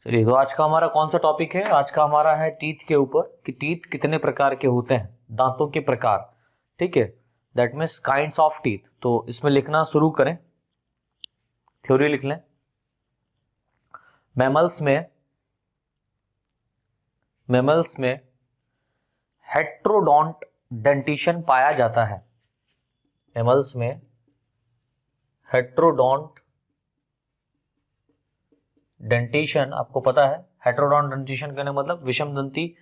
चलिए, तो आज का हमारा कौन सा टॉपिक है? आज का हमारा है टीथ के ऊपर कि टीथ कितने प्रकार के होते हैं, दांतों के प्रकार। ठीक है, that means kinds of teeth. तो इसमें लिखना शुरू करें, थ्योरी लिख लें। मैमल्स में हेट्रोडोंट डेंटिशन पाया जाता है। मैमल्स में हेट्रोडोंट डेंटिशन, आपको पता है हेट्रोडोंट डेंटिशन कहने मतलब विषम दंती,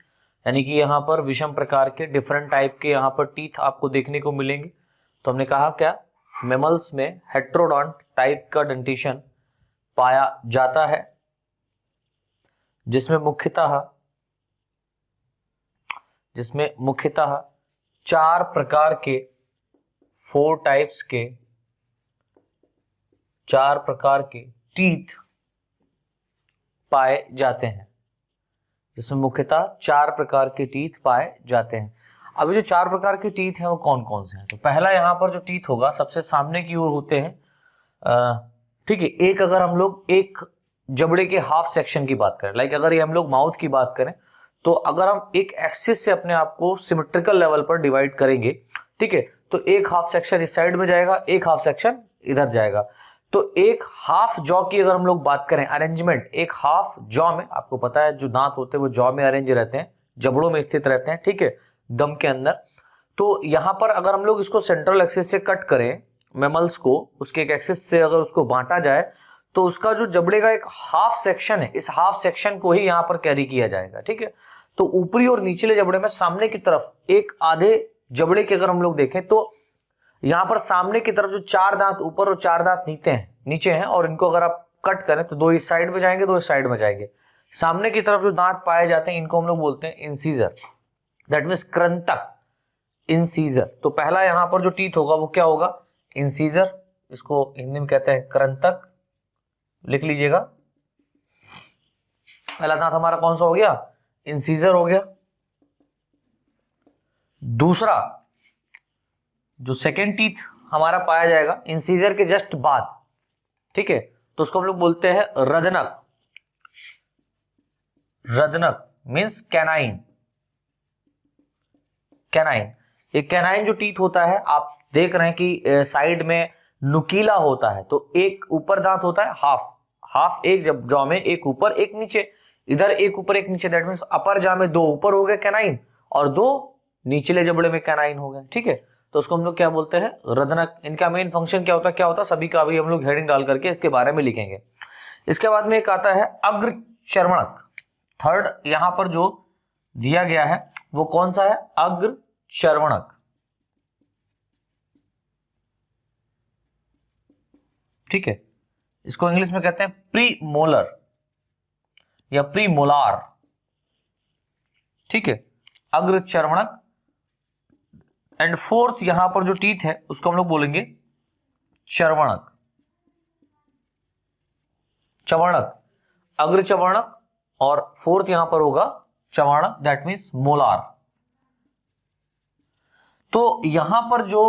यानी कि यहाँ पर विषम प्रकार के डिफरेंट टाइप के यहाँ पर टीथ आपको देखने को मिलेंगे। तो हमने कहा क्या, मैमल्स में हेट्रोडोंट टाइप का डेंटिशन पाया जाता है, जिसमें मुख्यतः चार प्रकार के, चार प्रकार के टीथ पाए जाते हैं, जिसमें मुख्यतः चार प्रकार के टीथ पाए जाते हैं। अब जो चार प्रकार के टीथ हैं वो कौन कौन से हैं? तो पहला यहाँ पर जो टीथ होगा सबसे सामने की ओर होते हैं। ठीक है, एक अगर हम लोग एक जबड़े के हाफ सेक्शन की बात करें, लाइक अगर ये हम लोग माउथ की बात करें, तो अगर हम एक एक्सिस से अपने आप को सिमेट्रिकल लेवल पर डिवाइड करेंगे, ठीक है, तो एक हाफ सेक्शन इस साइड में जाएगा, एक हाफ सेक्शन इधर जाएगा। तो एक हाफ जॉ की अगर हम लोग बात करें अरेंजमेंट, एक हाफ जॉ में आपको पता है जो दांत होते हैं वो जॉ में अरेंज रहते हैं, जबड़ों में स्थित रहते हैं, ठीक है, गम के अंदर। तो यहां पर अगर हम लोग इसको सेंट्रल एक्सिस से कट करें मैमल्स को, उसके एक एक्सिस से अगर उसको बांटा जाए, तो उसका जो जबड़े का एक हाफ सेक्शन है, इस हाफ सेक्शन को ही यहां पर कैरी किया जाएगा। ठीक है, तो ऊपरी और निचले जबड़े में सामने की तरफ एक आधे जबड़े के अगर हम लोग देखें, तो यहां पर सामने की तरफ जो चार दांत ऊपर और चार दांत नीचे हैं, और इनको अगर आप कट करें तो दो इस साइड में जाएंगे, दो इस साइड में जाएंगे। सामने की तरफ जो दांत पाए जाते हैं इनको हम लोग बोलते हैं इंसीजर, दैट मीन्स कृंतक, इंसीजर। तो पहला यहां पर जो टीथ होगा वो क्या होगा? इंसीजर, इसको हिंदी में कहते हैं कृंतक, लिख लीजिएगा। पहला दांत हमारा कौन सा हो गया? इंसीजर हो गया। दूसरा जो सेकेंड टीथ हमारा पाया जाएगा इंसीजर के जस्ट बाद, ठीक है, तो उसको हम लोग बोलते हैं रदनक। रदनक मीन्स कैनाइन। ये कैनाइन जो टीथ होता है, आप देख रहे हैं कि साइड में नुकीला होता है, तो एक ऊपर दांत होता है हाफ एक जब जॉ में, एक ऊपर एक नीचे, इधर एक ऊपर एक नीचे, दैट मीन्स अपर जॉ में दो ऊपर हो गए कैनाइन और दो निचले जबड़े में कैनाइन हो गए। ठीक है, तो उसको हम लोग क्या बोलते हैं? रदनक। इनका मेन फंक्शन क्या होता है सभी का अभी हम लोग हेडिंग डाल करके इसके बारे में लिखेंगे। इसके बाद में एक आता है अग्रचर्वणक। थर्ड यहां पर जो दिया गया है वो कौन सा है? अग्रचर्वणक। ठीक है, इसको इंग्लिश में कहते हैं प्री मोलर या प्री मोलार। ठीक है, अग्रचर्वणक। एंड फोर्थ यहां पर जो टीथ है उसको हम लोग बोलेंगे चर्वणक। अग्रचर्वणक, और फोर्थ यहां पर होगा चर्वणक, दैट मीन्स मोलार। तो यहां पर जो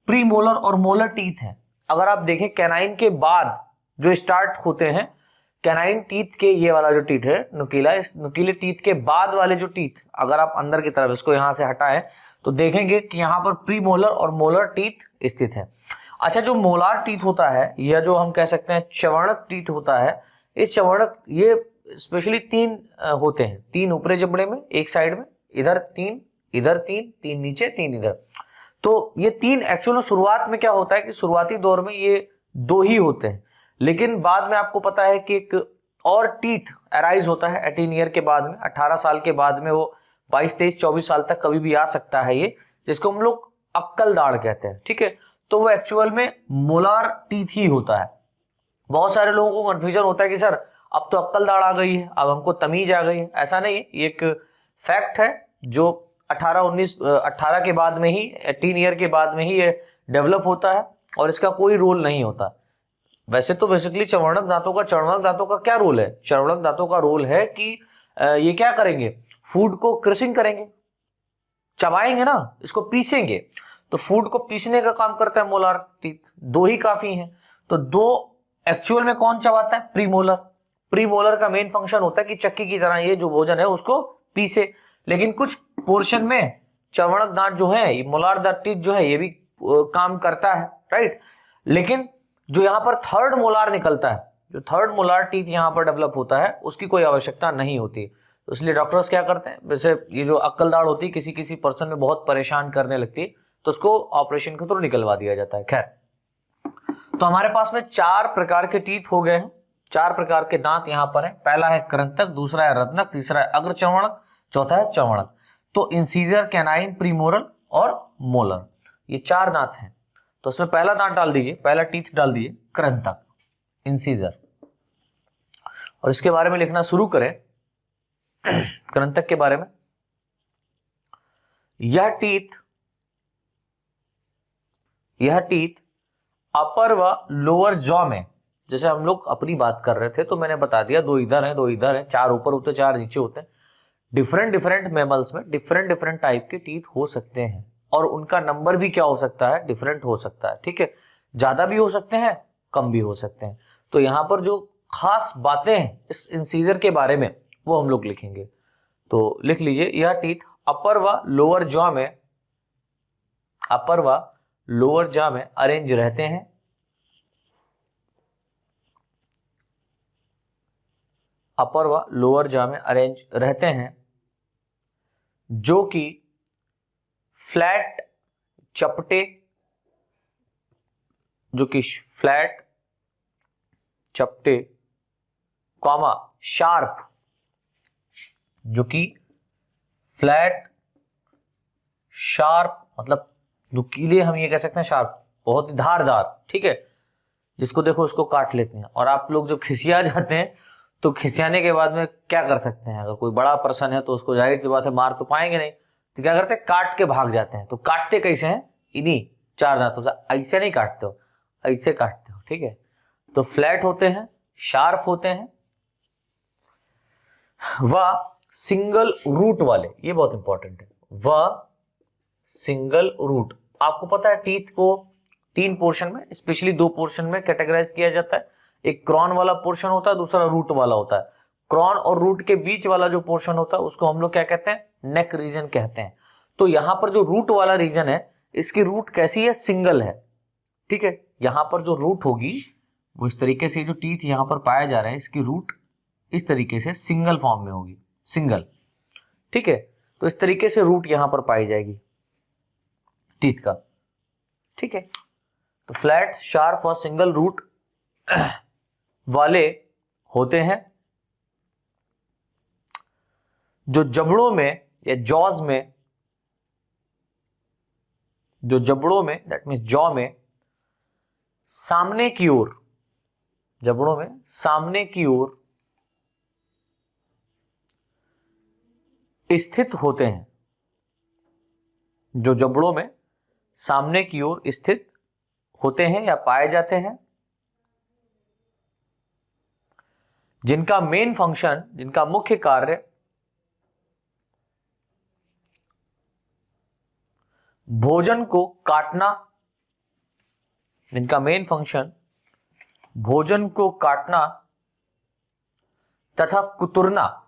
प्रीमोलर और मोलर टीथ है, अगर आप देखें कैनाइन के बाद जो स्टार्ट होते हैं, कैनाइन टीथ के ये वाला जो टीथ है नुकीला, इस नुकीले टीथ के बाद वाले जो टीथ, अगर आप अंदर की तरफ इसको यहां से हटाएं तो देखेंगे कि यहां पर प्री मोलर और मोलर टीथ स्थित है। अच्छा, जो मोलार टीथ होता है या जो हम कह सकते हैं चर्वणक टीथ होता है, इस चर्वणक ये स्पेशली तीन होते हैं, तीन ऊपरी जबड़े में, एक साइड में, इधर तीन, इधर तीन, तीन नीचे, तीन इधर। तो ये तीन एक्चुअल शुरुआत में क्या होता है कि शुरुआती दौर में ये दो ही होते हैं, लेकिन बाद में आपको पता है कि एक और टीथ अराइज होता है 18 ईयर के बाद में, 18 साल के बाद में, वो 22, 23, 24 साल तक कभी भी आ सकता है ये, जिसको हम लोग अक्कल दाढ़ कहते हैं। ठीक है, तो वो एक्चुअल में मोलार टीथ ही होता है। बहुत सारे लोगों को कंफ्यूजन होता है कि सर अब तो अक्कल दाढ़ आ गई है, अब हमको तमीज आ गई है। ऐसा नहीं है, ये एक फैक्ट है जो 18 के बाद में ही, 18 ईयर के बाद में ही ये डेवलप होता है, और इसका कोई रोल नहीं होता। वैसे तो बेसिकली चर्वणक दांतों का क्या रोल है? चर्वणक दांतों का रोल है कि ये क्या करेंगे? फूड को क्रशिंग करेंगे, चबाएंगे ना, इसको पीसेंगे। तो फूड को पीसने का काम करता है मोलार टीथ, दो ही काफी हैं। तो दो एक्चुअल में कौन चबाता है? प्रीमोलर। प्रीमोलर का मेन फंक्शन होता है कि चक्की की तरह ये जो भोजन है उसको पीसे, लेकिन कुछ पोर्शन में चर्वणक दांत जो है, ये मोलार दांत टीथ जो है ये भी काम करता है, राइट। लेकिन जो यहाँ पर थर्ड मोलार निकलता है, जो थर्ड मोलार टीथ यहाँ पर डेवलप होता है, उसकी कोई आवश्यकता नहीं होती। तो इसलिए डॉक्टर्स क्या करते हैं, वैसे ये जो अक्कल दाढ़ होती है किसी किसी पर्सन में बहुत परेशान करने लगती है, तो उसको ऑपरेशन के थ्रू निकलवा दिया जाता है। खैर, तो हमारे पास में 4 प्रकार के टीथ हो गए हैं, 4 प्रकार के दांत यहाँ पर है। पहला है कृंतक, दूसरा है रत्नक, तीसरा है अग्र चर्वणक, चौथा है चर्वणक। तो इंसीजर, कैनाइन, प्रीमोरल और मोलर, ये 4 दांत हैं। तो इसमें पहला दांत डाल दीजिए, पहला टीथ डाल दीजिए कृंतक, इंसीजर, और इसके बारे में लिखना शुरू करें। कृंतक के बारे में, यह टीथ अपर व लोअर जॉ में, जैसे हम लोग अपनी बात कर रहे थे तो मैंने बता दिया 2 इधर हैं 2 इधर हैं, 4 ऊपर होते 4 नीचे होते हैं। डिफरेंट मैमल्स में डिफरेंट टाइप के टीथ हो सकते हैं, और उनका नंबर भी क्या हो सकता है, डिफरेंट हो सकता है, ठीक है। ज्यादा भी हो सकते हैं, कम भी हो सकते हैं। तो यहां पर जो खास बातें हैं इस इंसीजर के बारे में वो हम लोग लिखेंगे। तो लिख लीजिए, यह टीथ अपर व लोअर जॉ में अरेंज रहते हैं, अपर व लोअर जॉ में अरेंज रहते हैं, जो कि फ्लैट चपटे कॉमा शार्प, जो कि फ्लैट शार्प मतलब नुकीले, हम ये कह सकते हैं शार्प, बहुत ही धारदार, ठीक है। जिसको देखो उसको काट लेते हैं। और आप लोग जब खिसिया जाते हैं तो खिसियाने के बाद में क्या कर सकते हैं, अगर कोई बड़ा पर्सन है तो उसको जाहिर सी बात है मार तो पाएंगे नहीं, तो क्या करते हैं, काट के भाग जाते हैं। तो काटते कैसे हैं, इन्हीं 4 दांतों से, ऐसे नहीं काटते हो, ऐसे काटते हो, ठीक है। तो फ्लैट होते हैं, शार्प होते हैं, वह सिंगल रूट वाले, ये बहुत इंपॉर्टेंट है, वह सिंगल रूट। आपको पता है टीथ को 3 पोर्शन में, स्पेशली 2 पोर्शन में कैटेगराइज किया जाता है। एक क्रॉन वाला पोर्शन होता है, दूसरा रूट वाला होता है। क्रॉन और रूट के बीच वाला जो पोर्शन होता है उसको हम लोग क्या कहते हैं, नेक रीजन कहते हैं। तो यहां पर जो रूट वाला रीजन है, इसकी रूट कैसी है, सिंगल है, ठीक है। यहां पर जो रूट होगी वो इस तरीके से, जो टीथ यहां पर पाया जा रहा है इसकी रूट इस तरीके से सिंगल फॉर्म में होगी, सिंगल, ठीक है। तो इस तरीके से रूट यहां पर पाई जाएगी टीथ का, ठीक है। तो फ्लैट, शार्प और सिंगल रूट वाले होते हैं, जो जबड़ों में या जॉज में, जो जबड़ों में दैट मीन्स जॉ में सामने की ओर, जबड़ों में सामने की ओर स्थित होते हैं, जो जबड़ों में सामने की ओर स्थित होते हैं या पाए जाते हैं, जिनका मेन फंक्शन, जिनका मुख्य कार्य भोजन को काटना, जिनका मेन फंक्शन भोजन को काटना तथा कुतरना,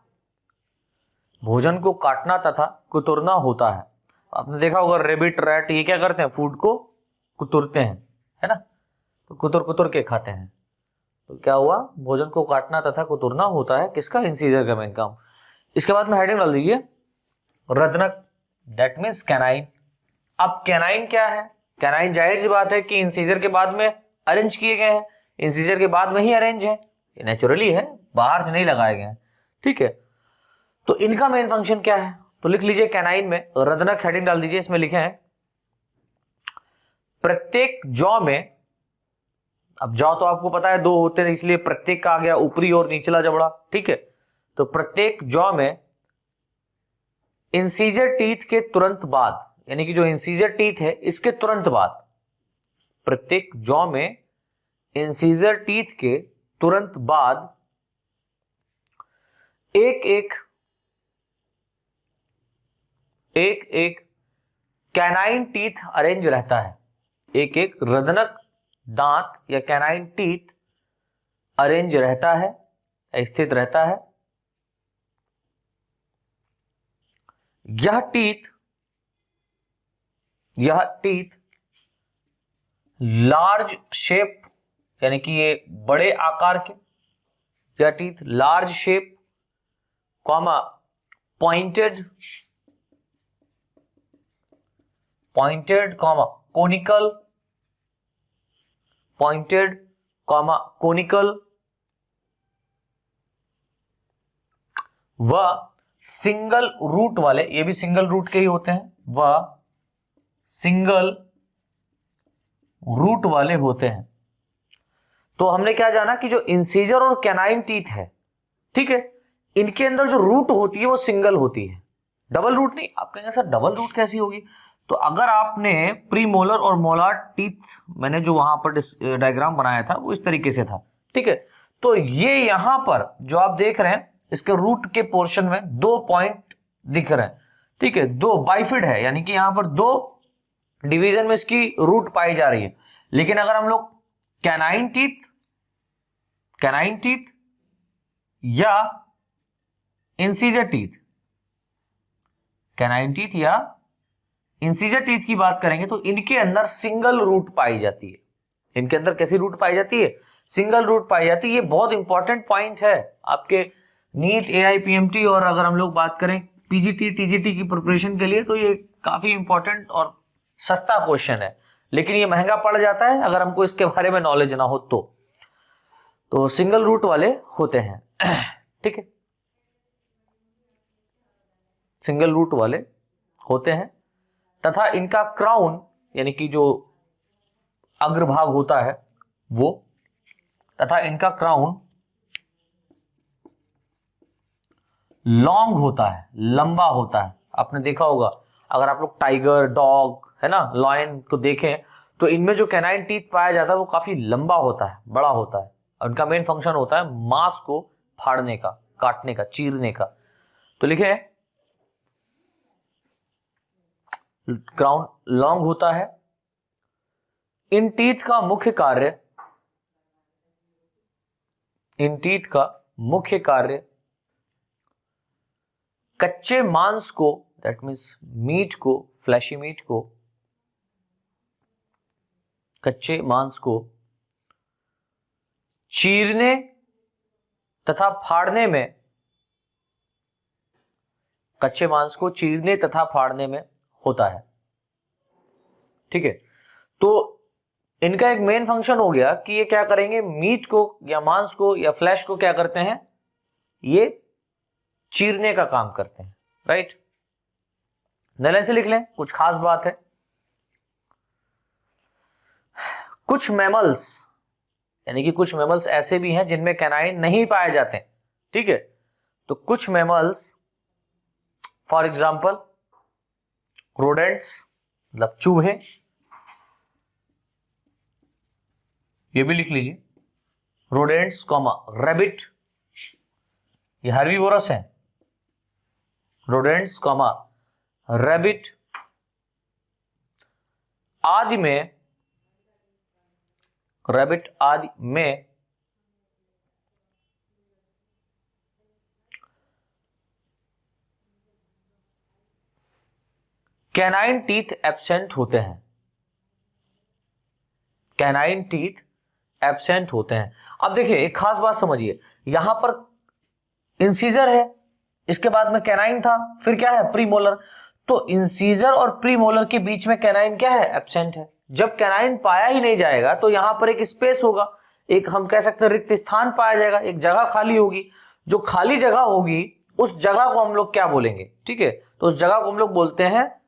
भोजन को काटना तथा कुतरना होता है। आपने देखा होगा रेबिट, रैट, ये क्या करते हैं, फूड को कुतरते हैं, है ना, तो कुतर के खाते हैं। तो क्या हुआ, भोजन को काटना तथा कुतरना होता है किसका, इंसीजर का मेन काम। इसके बाद में हेडिंग डाल दीजिए रत्नक, दैट मीन्स कैनाइन। अब कैनाइन क्या है, कैनाइन जाहिर सी बात है कि इंसीजर के बाद में अरेंज किए गए हैं, इंसीजर के बाद में ही अरेंज है, ये नेचुरली है, बाहर से नहीं लगाए गए हैं, ठीक है। तो इनका मेन फंक्शन क्या है, तो लिख लीजिए कैनाइन में रत्नक, हेडिंग डाल दीजिए, इसमें लिखे हैं प्रत्येक जॉ में, अब जॉ तो आपको पता है 2 होते हैं, इसलिए प्रत्येक का आ गया ऊपरी और निचला जबड़ा, ठीक है। तो प्रत्येक जॉ में इंसीजर टीथ के तुरंत बाद, यानी कि जो इंसीजर टीथ है इसके तुरंत बाद, प्रत्येक जॉ में इंसीजर टीथ के तुरंत बाद एक एक कैनाइन टीथ अरेंज रहता है, एक रत्नक दांत या कैनाइन टीथ अरेंज रहता है, स्थित रहता है। यह टीथ लार्ज शेप, यानी कि ये बड़े आकार के, यह teeth large shape comma pointed comma conical, pointed comma conical व सिंगल रूट वाले, ये भी सिंगल रूट के ही होते हैं, व सिंगल रूट वाले होते हैं। तो हमने क्या जाना कि जो इंसीजर और कैनाइन टीथ है, ठीक है, इनके अंदर जो रूट होती है वो सिंगल होती है, डबल रूट नहीं। आप कहेंगे सर डबल रूट कैसी होगी? तो अगर आपने प्रीमोलर और मोलार टीथ, मैंने जो वहां पर डायग्राम बनाया था वो इस तरीके से था, ठीक है। तो ये यहां पर जो आप देख रहे हैं, इसके रूट के पोर्शन में 2 पॉइंट दिख रहे हैं, ठीक है, 2 बाइफिड है, यानी कि यहां पर 2 डिवीजन में इसकी रूट पाई जा रही है। लेकिन अगर हम लोग कैनाइन टीथ या इंसीजर टीथ, कैनाइन टीथ या इंसीजर टीथ की बात करेंगे तो इनके अंदर सिंगल रूट पाई जाती है। इनके अंदर कैसी रूट पाई जाती है? सिंगल रूट पाई जाती है। ये बहुत इंपॉर्टेंट पॉइंट है आपके नीट, AIPMT और अगर हम लोग बात करें PGT TGT की प्रिपरेशन के लिए, तो ये काफी इंपॉर्टेंट और सस्ता क्वेश्चन है, लेकिन ये महंगा पड़ जाता है अगर हमको इसके बारे में नॉलेज ना हो तो सिंगल रूट वाले होते हैं, ठीक है, सिंगल रूट वाले होते हैं। तथा इनका क्राउन, यानी कि जो अग्रभाग होता है वो, तथा इनका क्राउन लॉन्ग होता है, लंबा होता है। आपने देखा होगा अगर आप लोग टाइगर, डॉग, है ना, लॉयन को देखें तो इनमें जो कैनाइन टीथ पाया जाता है वो काफी लंबा होता है, बड़ा होता है, और इनका मेन फंक्शन होता है मांस को फाड़ने का, काटने का, चीरने का। तो लिखे क्राउन लॉन्ग होता है। इन टीथ का मुख्य कार्य कच्चे मांस को, दैट मीन्स मीट को, फ्लैशी मीट को, कच्चे मांस को चीरने तथा फाड़ने में, कच्चे मांस को चीरने तथा फाड़ने में होता है, ठीक है। तो इनका एक मेन फंक्शन हो गया कि ये क्या करेंगे, मीट को या मांस को या फ्लैश को क्या करते हैं, ये चीरने का काम करते हैं, राइट। नले से लिख लें, कुछ खास बात है। कुछ मैमल्स, यानी कि कुछ मैमल्स ऐसे भी हैं जिनमें कैनाइन नहीं पाए जाते, ठीक है। तो कुछ मैमल्स, फॉर एग्जाम्पल रोडेंट्स, मतलब चूहे, ये भी लिख लीजिए, रोडेंट्स कॉमा रैबिट, ये हर्बीवोरस है, रोडेंट्स कॉमा रैबिट आदि में, रैबिट आदि में कैनाइन टीथ एब्सेंट होते हैं, कैनाइन टीथ एब्सेंट होते हैं। अब देखिए एक खास बात समझिए, यहां पर इंसीजर है, इसके बाद में कैनाइन था, फिर क्या है, प्रीमोलर। तो इंसीजर और प्रीमोलर के बीच में कैनाइन क्या है, एब्सेंट है। जब कैनाइन पाया ही नहीं जाएगा तो यहां पर एक स्पेस होगा, एक हम कह सकते हैं रिक्त स्थान पाया जाएगा, एक जगह खाली होगी। जो खाली जगह होगी उस जगह को हम लोग क्या बोलेंगे, ठीक है, तो उस जगह को हम लोग बोलते हैं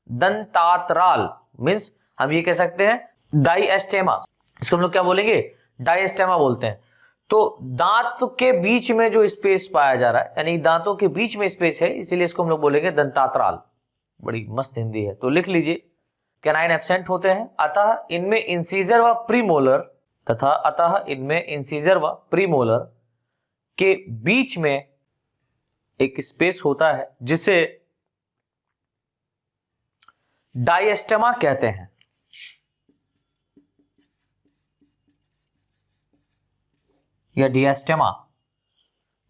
दंतात्राल मीन्स हम ये कह सकते हैं डाइएस्टेमा, इसको हम लोग क्या बोलेंगे, डाइएस्टेमा बोलते हैं। तो दांत के बीच में जो स्पेस पाया जा रहा है, यानी दांतों के बीच में स्पेस है, इसीलिए इसको हम लोग बोलेंगे दंतात्राल। बड़ी मस्त हिंदी है। तो लिख लीजिए, कैनाइन एब्सेंट होते हैं, अतः इनमें इंसीजर व प्रीमोलर के बीच में एक स्पेस होता है जिसे डाइएस्टेमा कहते हैं। या डिएस्टेमा,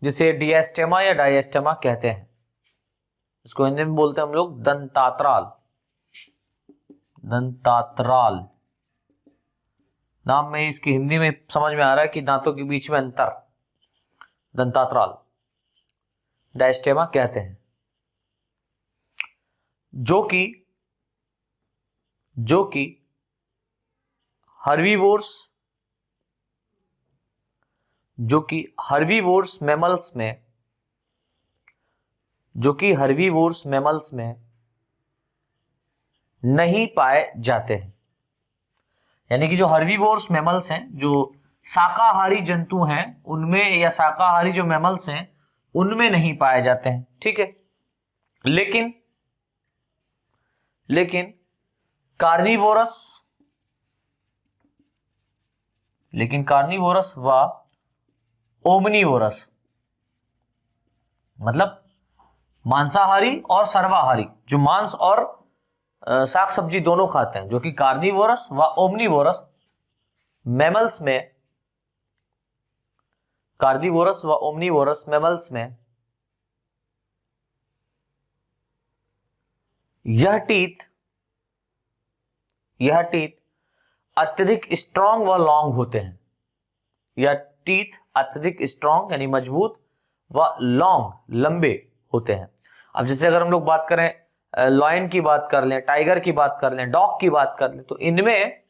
जिसे डिएस्टेमा या डायस्टेमा कहते हैं। इसको हिंदी में बोलते हैं हम लोग दंतात्राल। दंतात्राल नाम में इसकी हिंदी में समझ में आ रहा है कि दांतों के बीच में अंतर, दंतात्राल डायस्टेमा कहते हैं। जो कि हर्बीवोर्स मैमल्स में नहीं पाए जाते हैं। यानी कि जो हर्बीवोर्स मैमल्स हैं, जो शाकाहारी जंतु हैं, उनमें या शाकाहारी जो मैमल्स हैं उनमें नहीं पाए जाते हैं। ठीक है, लेकिन कार्निवोरस व ओमनीवोरस, मतलब मांसाहारी और सर्वाहारी, जो मांस और साग सब्जी दोनों खाते हैं, जो कि कार्निवोरस व ओमनीवोरस मैमल्स में, कार्निवोरस व ओमनीवोरस मैमल्स में यह टीथ अत्यधिक स्ट्रॉन्ग व लॉन्ग होते हैं। यह टीथ अत्यधिक स्ट्रॉन्ग यानी मजबूत व लॉन्ग लंबे होते हैं। अब जैसे अगर हम लोग बात करें, लॉयन की बात कर लें, टाइगर की बात कर लें, डॉग की बात कर लें, तो इनमें,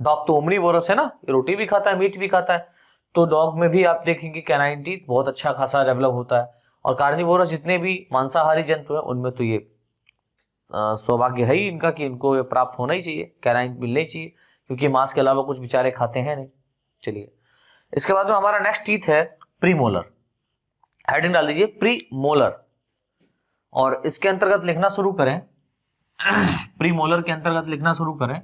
डॉग तो ओमनीवोरस है ना, रोटी भी खाता है, मीट भी खाता है, तो डॉग में भी आप देखेंगे कैनाइन टीथ बहुत अच्छा खासा डेवलप होता है। और कार्निवोरस जितने भी मांसाहारी जंतु हैं उनमें तो ये सौभाग्य है ही इनका कि इनको ये प्राप्त होना ही चाहिए, कैनाइन मिलना ही चाहिए, क्योंकि मांस के अलावा कुछ बेचारे खाते हैं नहीं। चलिए, इसके बाद में हमारा नेक्स्ट टीथ है प्रीमोलर। हेडिंग डाल दीजिए प्रीमोलर, और इसके अंतर्गत लिखना शुरू करें, प्रीमोलर के अंतर्गत लिखना शुरू करें,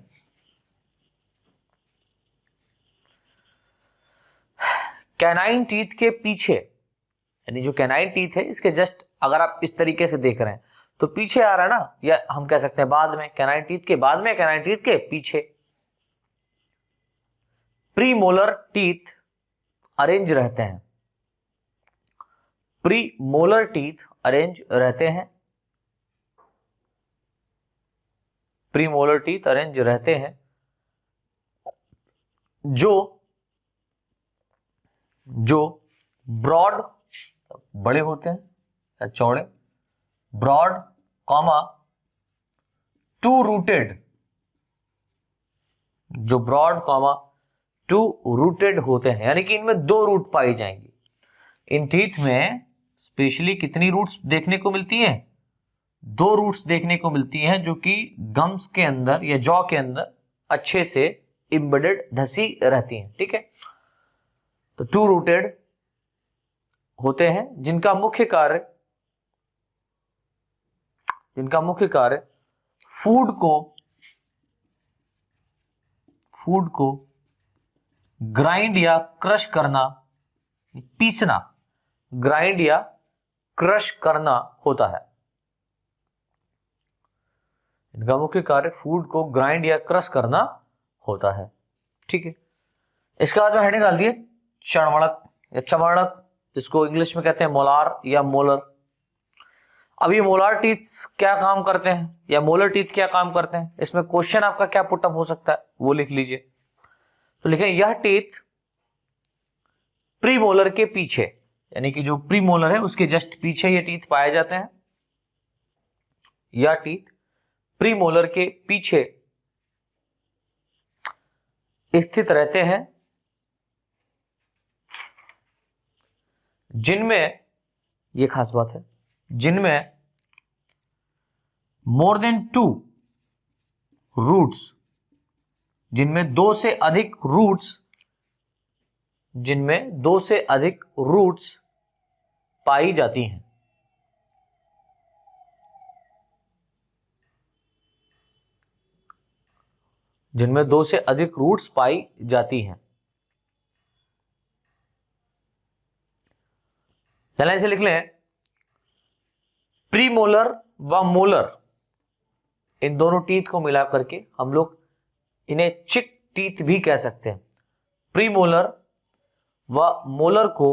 कैनाइन टीथ के पीछे, यानी जो कैनाइन टीथ है इसके जस्ट अगर आप इस तरीके से देख रहे हैं तो पीछे आ रहा है ना, या हम कह सकते हैं बाद में, कैनाइन टीथ के बाद में, कैनाइन टीथ के पीछे प्रीमोलर टीथ अरेंज रहते हैं। प्रीमोलर टीथ अरेंज रहते हैं, प्रीमोलर टीथ अरेंज रहते हैं, जो ब्रॉड बड़े होते हैं या चौड़े, ब्रॉड कॉमा टू रूटेड, जो ब्रॉड कॉमा टू रूटेड होते हैं, यानी कि इनमें दो रूट पाई जाएंगी। इन टीथ में स्पेशली कितनी रूट्स देखने को मिलती हैं? दो रूट्स देखने को मिलती हैं, जो कि गम्स के अंदर या जॉ के अंदर अच्छे से एम्बेडेड धसी रहती हैं। ठीक है, तो टू रूटेड होते हैं, जिनका मुख्य कार्य फूड को ग्राइंड या क्रश करना, पीसना, ग्राइंड या क्रश करना होता है। इनका मुख्य कार्य फूड को ग्राइंड या क्रश करना होता है। ठीक है, इसके बाद में हेडिंग डाल दिए चर्वणक या चर्वणक, जिसको इंग्लिश में कहते हैं मोलार या मोलर। अब ये मोलार टीथ क्या काम करते हैं या मोलर टीथ क्या काम करते हैं, इसमें क्वेश्चन आपका क्या पुटअप हो सकता है वो लिख लीजिए। तो लिखें यह टीथ प्रीमोलर के पीछे, यानी कि जो प्रीमोलर है उसके जस्ट पीछे ये टीथ पाए जाते हैं। यह टीथ प्रीमोलर के पीछे स्थित रहते हैं, जिनमें, ये खास बात है, जिनमें मोर देन टू रूट्स, जिनमें दो से अधिक रूट्स पाई जाती हैं। जिनमें दो से अधिक रूट्स पाई जाती हैं। चलें इसे लिख लें, प्रीमोलर व मोलर, इन दोनों टीथ को मिला करके हम लोग इन्हें चिक टीथ भी कह सकते हैं। प्रीमोलर व मोलर को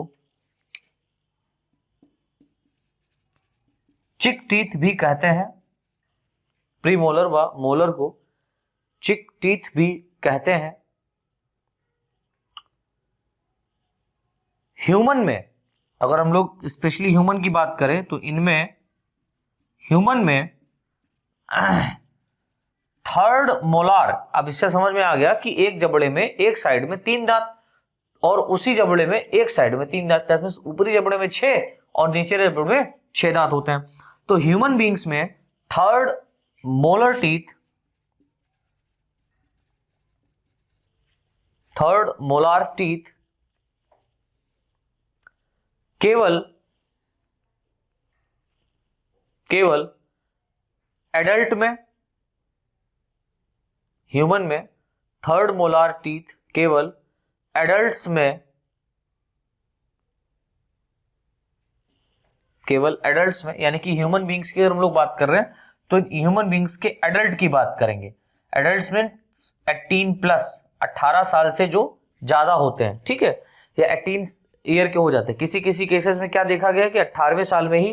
चिक टीथ भी कहते हैं। प्रीमोलर व मोलर को चिक टीथ भी कहते हैं। ह्यूमन में अगर हम लोग स्पेशली ह्यूमन की बात करें तो इनमें ह्यूमन में थर्ड मोलार, अब इससे समझ में आ गया कि एक जबड़े में एक साइड में 3 दांत और उसी जबड़े में एक साइड में 3 दांत, दैट मींस ऊपरी जबड़े में 6 और निचले जबड़े में 6 दांत होते हैं। तो ह्यूमन बीइंग्स में third molar teeth, third molar teeth केवल एडल्ट में, ह्यूमन में थर्ड मोलार टीथ केवल एडल्ट्स में, केवल एडल्ट्स में, यानी कि ह्यूमन बीइंग्स की अगर हम लोग बात कर रहे हैं तो ह्यूमन बीइंग्स के एडल्ट की बात करेंगे। एडल्ट्स में 18 प्लस, 18 साल से जो ज्यादा होते हैं, ठीक है, या 18 ईयर के हो जाते हैं। किसी किसी केसेस में क्या देखा गया कि 18वें साल में ही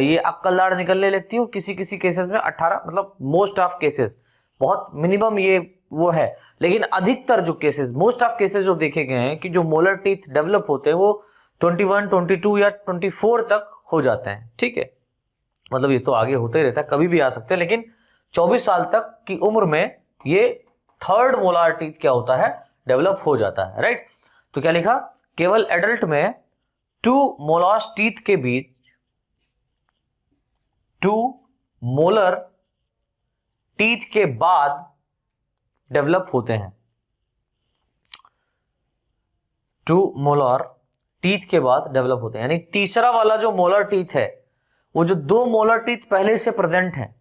ये अक्कल दाढ़ निकलने लगती है, और किसी किसी केसेस में 18, मतलब मोस्ट ऑफ केसेस, बहुत मिनिमम ये वो है, लेकिन अधिकतर जो केसेस, मोस्ट ऑफ केसेस जो देखे गए हैं कि जो मोलर टीथ डेवलप होते हैं वो 21, 22 या 24 तक हो जाते हैं, ठीक है। मतलब ये तो आगे होता ही रहता है, कभी भी आ सकते हैं, लेकिन 24 साल तक की उम्र में ये थर्ड मोलार टीथ क्या होता है, डेवलप हो जाता है, राइट। तो क्या लिखा, केवल एडल्ट में 2 मोलार टीथ के बीच, 2 मोलर टीथ के बाद डेवलप होते हैं। 2 मोलर टीथ के बाद डेवलप होते हैं, यानी तीसरा वाला जो मोलर टीथ है, वो जो 2 मोलर टीथ पहले से प्रेजेंट हैं,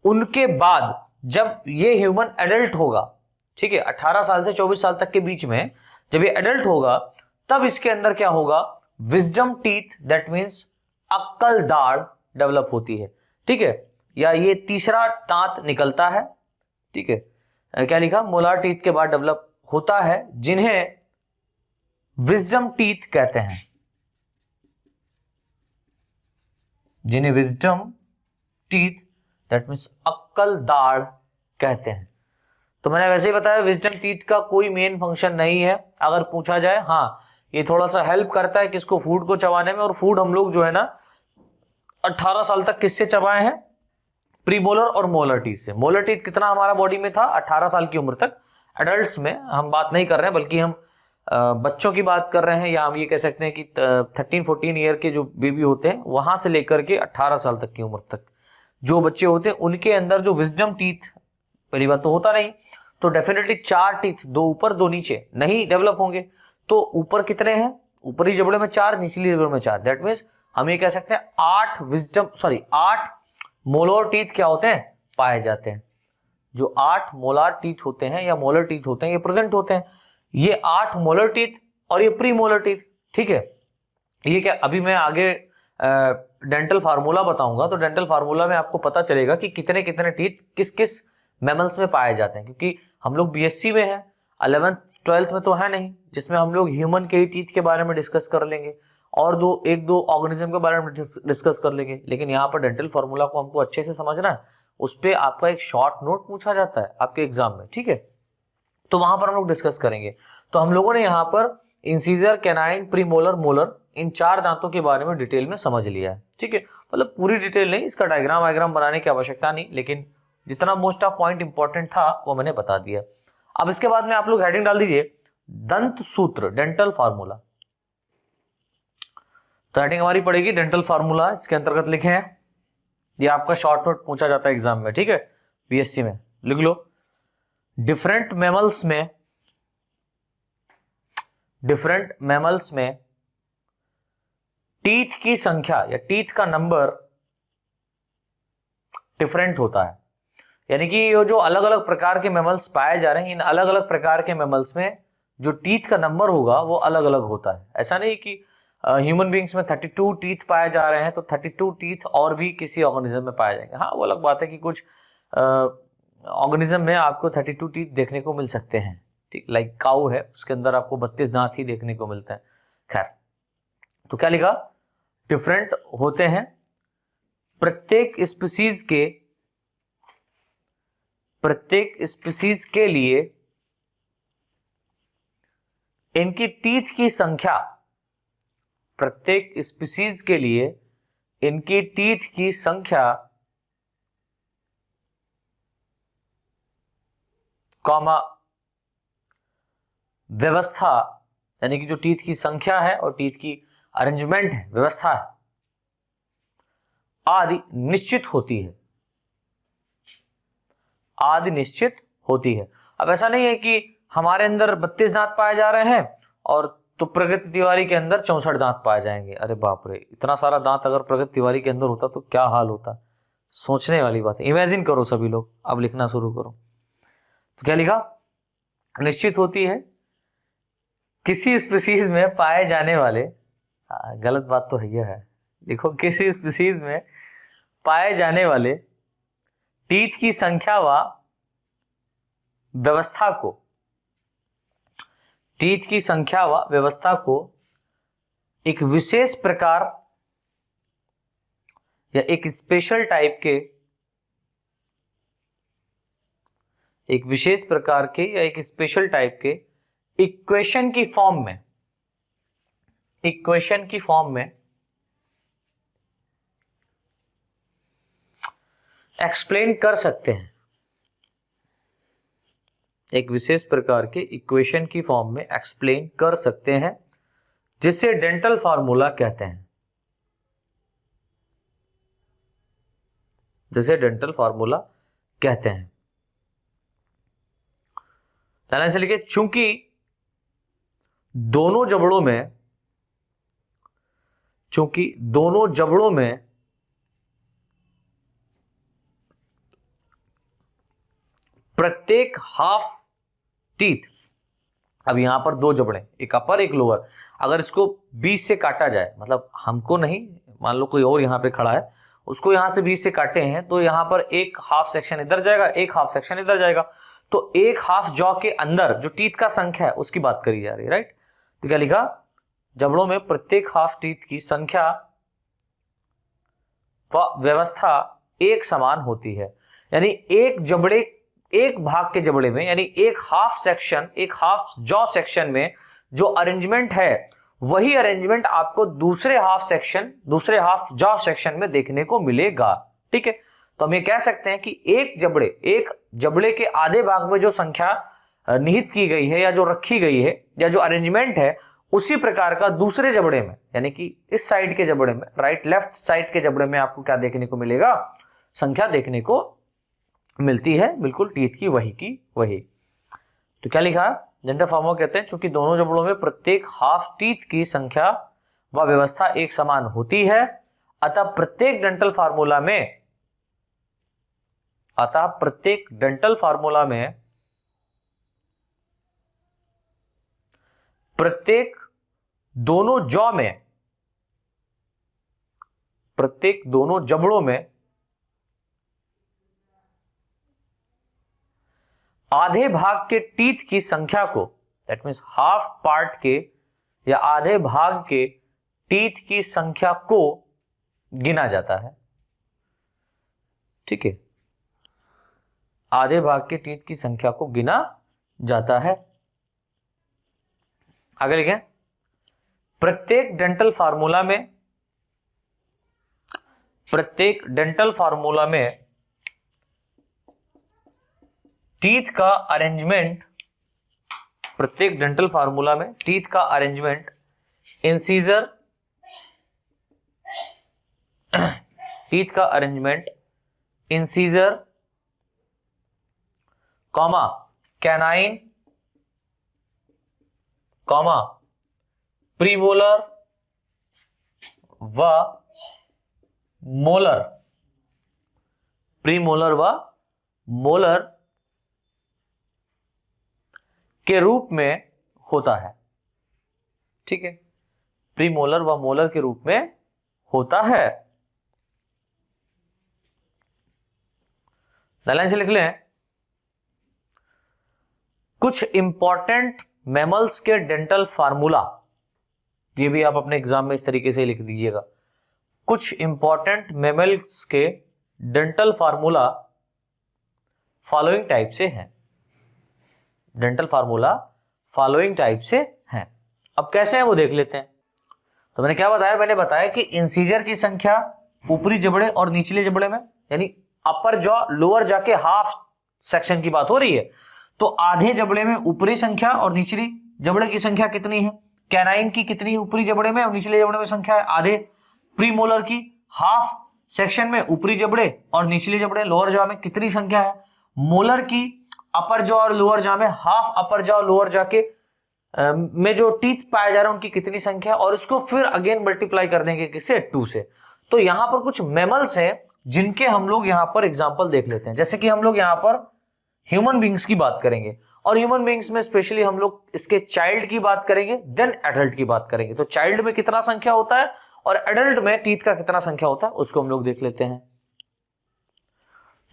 उनके बाद जब ये ह्यूमन एडल्ट होगा, ठीक है, 18 साल से 24 साल तक के बीच में जब ये एडल्ट होगा, तब इसके अंदर क्या होगा, विजडम टीथ, दैट मींस अक्कल दाढ़ डेवलप होती है, ठीक है, या ये तीसरा दांत निकलता है, ठीक है। क्या लिखा, मोलार टीथ के बाद डेवलप होता है, जिन्हें विजडम टीथ कहते हैं, जिन्हें विजडम टीथ, दैट मींस अक्कल दाढ़ कहते हैं। तो मैंने वैसे ही बताया विजडम टीथ का कोई मेन फंक्शन नहीं है, अगर पूछा जाए, हाँ ये थोड़ा सा हेल्प करता है किसको, फूड को चबाने में, और फूड हम लोग जो है ना 18 साल तक किससे चबाए हैं, प्रीमोलर और मोलर टीथ से। मोलर टीथ कितना हमारा बॉडी में था, 18 साल की उम्र तक। एडल्ट्स में हम बात नहीं कर रहे हैं, बल्कि हम बच्चों की बात कर रहे हैं, या हम ये कह सकते हैं कि 13-14 ईयर के जो बेबी होते हैं, वहां से लेकर के 18 साल तक की उम्र तक जो बच्चे होते हैं, उनके अंदर जो विजडम टीथ, पहली बात तो होता नहीं, तो डेफिनेटली 4 टीथ, 2 ऊपर 2 नीचे नहीं डेवलप होंगे। तो ऊपर कितने हैं, ऊपरी जबड़े में 4, निचली जबड़े में 4, दैट मींस हम ये कह सकते हैं 8 मोलर टीथ क्या होते हैं, पाए जाते हैं। जो 8 मोलार टीथ होते हैं या मोलर टीथ होते हैं, ये प्रेजेंट होते हैं। ये 8 मोलर टीथ और ये प्री मोलर टीथ, ठीक है। ये क्या, अभी मैं आगे डेंटल फार्मूला बताऊंगा, तो डेंटल फार्मूला में आपको पता चलेगा कि कितने कितने टीथ किस किस मैमल्स में पाए जाते हैं, क्योंकि हम लोग बीएससी में हैं, 11th 12th में तो है नहीं, जिसमें हम लोग ह्यूमन के ही टीथ के बारे में डिस्कस कर लेंगे और एक दो ऑर्गेनिज्म के बारे में डिस्कस कर लेंगे। लेकिन यहाँ पर डेंटल फार्मूला को हमको अच्छे से समझना है, उस पर आपका एक शॉर्ट नोट पूछा जाता है आपके एग्जाम में, ठीक है, तो वहां पर हम लोग डिस्कस करेंगे। तो हम लोगों ने यहाँ पर इंसीजर, कैनाइन, प्रीमोलर, मोलर, इन 4 दांतों के बारे में डिटेल में समझ लिया है, ठीक है। मतलब पूरी डिटेल नहीं, इसका डायग्राम वायग्राम बनाने की आवश्यकता नहीं, लेकिन जितना मोस्ट ऑफ पॉइंट इंपॉर्टेंट था वो मैंने बता दिया। अब इसके बाद में आप लोग हेडिंग डाल दीजिए, दंत सूत्र, डेंटल फार्मूला। तो हेडिंग हमारी पड़ेगी डेंटल फार्मूला, इसके अंतर्गत लिखे हैं, ये आपका शॉर्ट नोट पूछा जाता है एग्जाम में, ठीक है, बीएससी में, लिख लो। डिफरेंट मैमल्स में टीथ की संख्या या टीथ का नंबर डिफरेंट होता है, यानी कि ये जो अलग अलग प्रकार के मैमल्स पाए जा रहे हैं, इन अलग अलग प्रकार के मैमल्स में जो टीथ का नंबर होगा वो अलग अलग होता है। ऐसा नहीं कि ह्यूमन बीइंग्स में 32 टीथ पाए जा रहे हैं तो 32 टीथ और भी किसी ऑर्गेनिज्म में पाए जाएंगे। हाँ, वो अलग बात है कि कुछ ऑर्गेनिज्म में आपको 32 टीथ देखने को मिल सकते हैं, ठीक, लाइक काऊ है, उसके अंदर आपको 32 दांत ही देखने को मिलते हैं। खैर, तो क्या लिखा, डिफरेंट होते हैं, प्रत्येक स्पीसीज के लिए इनकी टीथ की संख्या, प्रत्येक स्पीसीज के लिए इनकी टीथ की संख्या, कॉमा व्यवस्था, यानी कि जो टीथ की संख्या है और टीथ की अरेंजमेंट है, व्यवस्था है, आदि निश्चित होती है, आदि निश्चित होती है। अब ऐसा नहीं है कि हमारे अंदर 32 दांत पाए जा रहे हैं और तो प्रगति तिवारी के अंदर 64 दांत पाए जाएंगे। अरे बाप रे, इतना सारा दांत अगर प्रगति तिवारी के अंदर होता तो क्या हाल होता। सोचने वाली बात है। इमेजिन करो सभी लोग, अब लिखना शुरू करो। तो क्या लिखा, निश्चित होती है किसी स्पीसीज में पाए जाने वाले, गलत बात तो है, देखो किसी स्पीसीज में पाए जाने वाले टीथ की संख्या व व्यवस्था को, टीथ की संख्या व व्यवस्था को एक विशेष प्रकार या एक स्पेशल टाइप के, एक विशेष प्रकार के या एक स्पेशल टाइप के इक्वेशन की फॉर्म में, इक्वेशन की फॉर्म में एक्सप्लेन कर सकते हैं, एक विशेष प्रकार के इक्वेशन की फॉर्म में एक्सप्लेन कर सकते हैं, जिसे डेंटल फार्मूला कहते हैं, जिसे डेंटल फार्मूला कहते हैं। ध्यान से लिखिए, चूंकि दोनों जबड़ों में प्रत्येक हाफ टीथ, अब यहां पर दो जबड़े, एक अपर एक लोअर, अगर इसको बीच से काटा जाए, मतलब हमको नहीं, मान लो कोई और यहां पे खड़ा है, उसको यहां से बीच से काटे हैं, तो यहां पर एक हाफ सेक्शन इधर जाएगा, एक हाफ सेक्शन इधर जाएगा, तो एक हाफ जॉ के अंदर जो टीथ का संख्या है उसकी बात करी जा रही है, राइट। तो क्या लिखा, जबड़ों में प्रत्येक हाफ टीथ की संख्या व व्यवस्था एक समान होती है, यानी एक भाग के जबड़े में, यानी एक हाफ सेक्शन, एक हाफ जॉ सेक्शन में जो अरेंजमेंट है, वही अरेंजमेंट आपको दूसरे हाफ जॉ सेक्शन में देखने को मिलेगा। ठीक है, तो हम ये कह सकते हैं कि एक जबड़े के आधे भाग में जो संख्या निहित की गई है या जो रखी गई है या जो अरेंजमेंट है, उसी प्रकार का दूसरे जबड़े में, यानी कि इस साइड के जबड़े में, राइट लेफ्ट साइड के जबड़े में आपको क्या देखने को मिलेगा, संख्या देखने को मिलती है, बिल्कुल टीथ की वही। तो क्या लिखा, डेंटल फार्मूला कहते हैं चूंकि दोनों जबड़ों में प्रत्येक हाफ टीथ की संख्या व व्यवस्था एक समान होती है, अतः प्रत्येक डेंटल फार्मूला में प्रत्येक दोनों जबड़ों में आधे भाग के टीथ की संख्या को, दैट मीन्स हाफ पार्ट के या आधे भाग के टीथ की संख्या को गिना जाता है। ठीक है, आधे भाग के टीथ की संख्या को गिना जाता है। आगे लिखें, प्रत्येक डेंटल फार्मूला में टीथ का अरेंजमेंट, प्रत्येक डेंटल फार्मूला में टीथ का arrangement incisor comma canine comma premolar व मोलर के रूप में होता है। ठीक है, प्रीमोलर व मोलर के रूप में होता है। लाइन से लिख लें, कुछ इंपॉर्टेंट मैमल्स के डेंटल फार्मूला, ये भी आप अपने एग्जाम में इस तरीके से लिख दीजिएगा। कुछ इंपॉर्टेंट मैमल्स के डेंटल फार्मूला फॉलोइंग टाइप से हैं। डेंटल फार्मूला फॉलोइंग टाइप से हैं। अब कैसे हैं वो देख लेते हैं। तो मैंने क्या बताया, मैंने बताया कि इंसीजर की संख्या ऊपरी जबड़े और निचले जबड़े में, यानी अपर जॉ लोअर जॉ के हाफ सेक्शन की बात हो रही है। तो आधे जबड़े में ऊपरी संख्या और निचली जबड़े की संख्या कितनी है, कैनाइन की कितनी ऊपरी जबड़े में और निचले जबड़े में संख्या है आधे। प्रीमोलर की हाफ सेक्शन में ऊपरी जबड़े और निचले जबड़े लोअर जॉ में कितनी संख्या है। मोलर की अपर जॉ और लोअर जॉ में हाफ अपर जॉ लोअर जॉ के में जो टीथ पाए जा रहे हैं उनकी कितनी संख्या, और इसको फिर अगेन मल्टीप्लाई कर देंगे किससे, 2 से। तो यहां पर कुछ मैमल्स हैं जिनके हम लोग यहां पर एग्जांपल देख लेते हैं। जैसे कि हम लोग यहां पर ह्यूमन बींग्स की बात करेंगे, और ह्यूमन बींग्स में स्पेशली हम लोग इसके चाइल्ड की बात करेंगे, देन एडल्ट की बात करेंगे। तो चाइल्ड में कितना संख्या होता है और एडल्ट में टीथ का कितना संख्या होता है उसको हम लोग देख लेते हैं।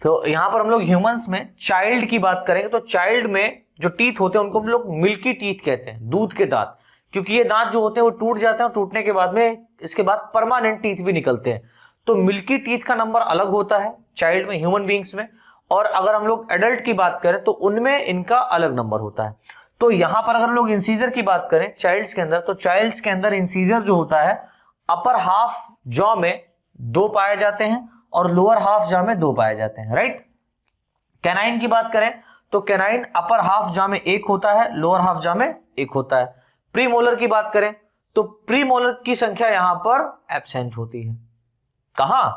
तो यहां पर हम लोग ह्यूमंस में चाइल्ड की बात करेंगे। तो चाइल्ड में जो टीथ होते हैं उनको हम लोग मिल्की टीथ कहते हैं, दूध के दांत, क्योंकि ये दांत जो होते हैं वो टूट जाते हैं और टूटने के बाद में इसके बाद परमानेंट टीथ भी निकलते हैं। तो मिल्की टीथ का नंबर अलग होता है चाइल्ड में, ह्यूमन बींग्स में। और अगर हम लोग एडल्ट की बात करें तो उनमें इनका अलग नंबर होता है। तो यहां पर अगर हम लोग इंसीजर की बात करें चाइल्ड्स के अंदर, तो चाइल्ड्स के अंदर इंसीजर जो होता है अपर हाफ जॉ में 2 पाए जाते हैं और लोअर हाफ जॉ में 2 पाए जाते हैं, राइट। कैनाइन की बात करें तो कैनाइन अपर हाफ जॉ में 1 होता है, लोअर हाफ जॉ में 1 होता है। प्रीमोलर की बात करें तो प्रीमोलर की संख्या यहां पर एब्सेंट होती है। कहां,